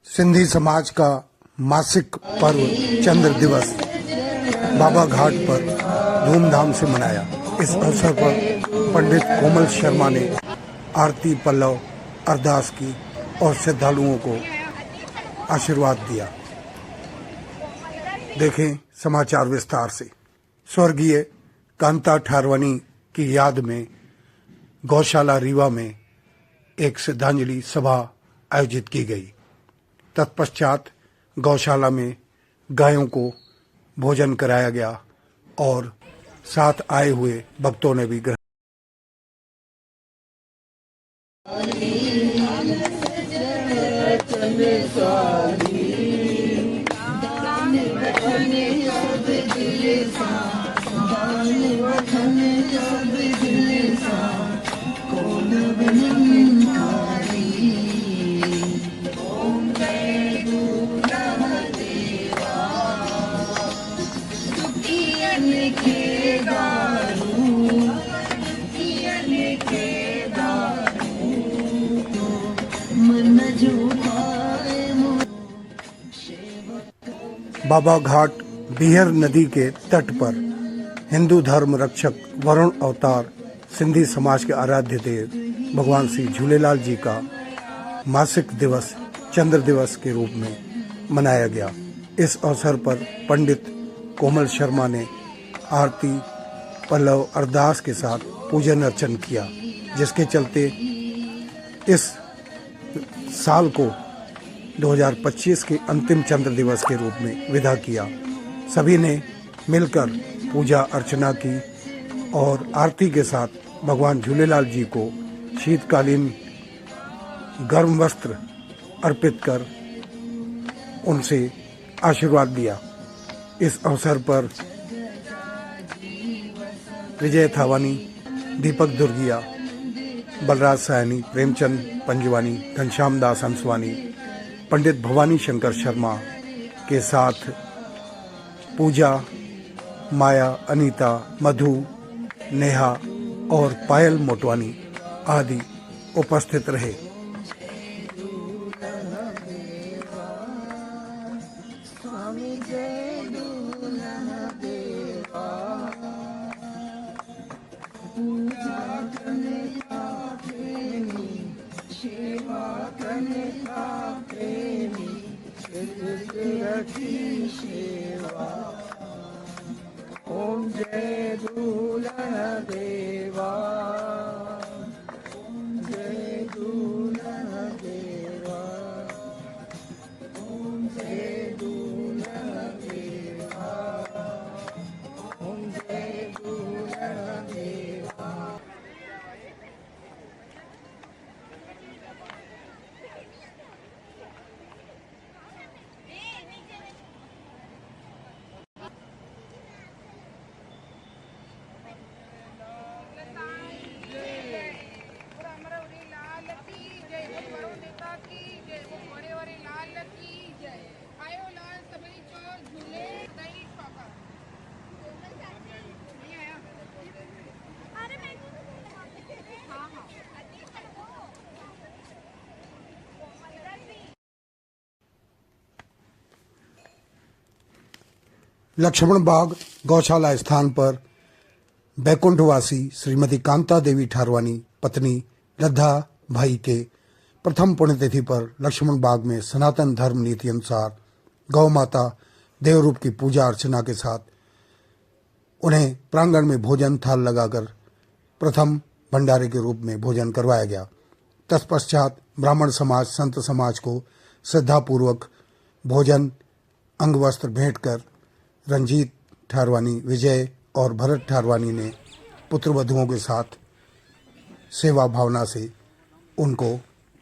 सिंधी समाज का मासिक पर्व चंद्र दिवस बाबा घाट पर धूमधाम से मनाया। इस अवसर पर पंडित कोमल शर्मा ने आरती पल्लव अरदास की और श्रद्धालुओं को आशीर्वाद दिया। देखें समाचार विस्तार से। स्वर्गीय कांता ठारवानी की याद में गौशाला रीवा में एक श्रद्धांजलि सभा आयोजित की गई। तत्पश्चात गौशाला में गायों को भोजन कराया गया और साथ आए हुए भक्तों ने भी ग्रहण। बाबा घाट बिहर नदी के तट पर हिंदू धर्म रक्षक वरुण अवतार सिंधी समाज के आराध्य देव भगवान श्री झूलेलाल जी का मासिक दिवस चंद्र दिवस के रूप में मनाया गया। इस अवसर पर पंडित कोमल शर्मा ने आरती पल्लव अरदास के साथ पूजन अर्चन किया, जिसके चलते इस साल को 2025 के अंतिम चंद्र दिवस के रूप में विदा किया। सभी ने मिलकर पूजा अर्चना की और आरती के साथ भगवान झूलेलाल जी को शीतकालीन गर्म वस्त्र अर्पित कर उनसे आशीर्वाद लिया। इस अवसर पर विजय थावानी, दीपक दुर्गिया, बलराज सायनी, प्रेमचंद पंजवानी, घनश्याम दास हंसवानी, पंडित भवानी शंकर शर्मा के साथ पूजा, माया, अनीता, मधु, नेहा और पायल मोटवानी आदि उपस्थित रहे। ओम जय दुल्हन देवा, ओम जय दुल्हन देवा, ओम जय दुल्हन देवा, ओम जय दुल्हन देवा। लक्ष्मण बाग गौशाला स्थान पर बैकुंठवासी श्रीमती कांता देवी ठारवानी पत्नी लद्दा भाई के प्रथम पुण्यतिथि पर लक्ष्मण बाग में सनातन धर्म नीति अनुसार गौ माता देवरूप की पूजा अर्चना के साथ उन्हें प्रांगण में भोजन थाल लगाकर प्रथम भंडारे के रूप में भोजन करवाया गया। तत्पश्चात ब्राह्मण समाज संत समाज को श्रद्धापूर्वक भोजन अंग वस्त्र भेंट कर रंजीत ठारवानी, विजय और भरत ठारवानी ने पुत्रवधुओं के साथ सेवा भावना से उनको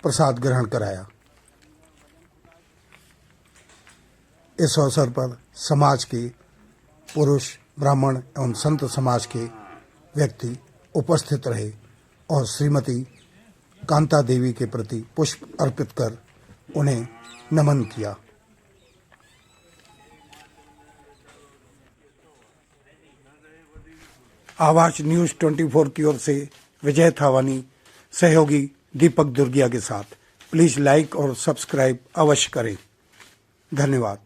प्रसाद ग्रहण कराया। इस अवसर पर समाज के पुरुष, ब्राह्मण एवं संत समाज के व्यक्ति उपस्थित रहे और श्रीमती कांता देवी के प्रति पुष्प अर्पित कर उन्हें नमन किया। आवाज न्यूज 24 की ओर से विजय थावानी, सहयोगी दीपक दुर्गिया के साथ। प्लीज़ लाइक और सब्सक्राइब अवश्य करें। धन्यवाद।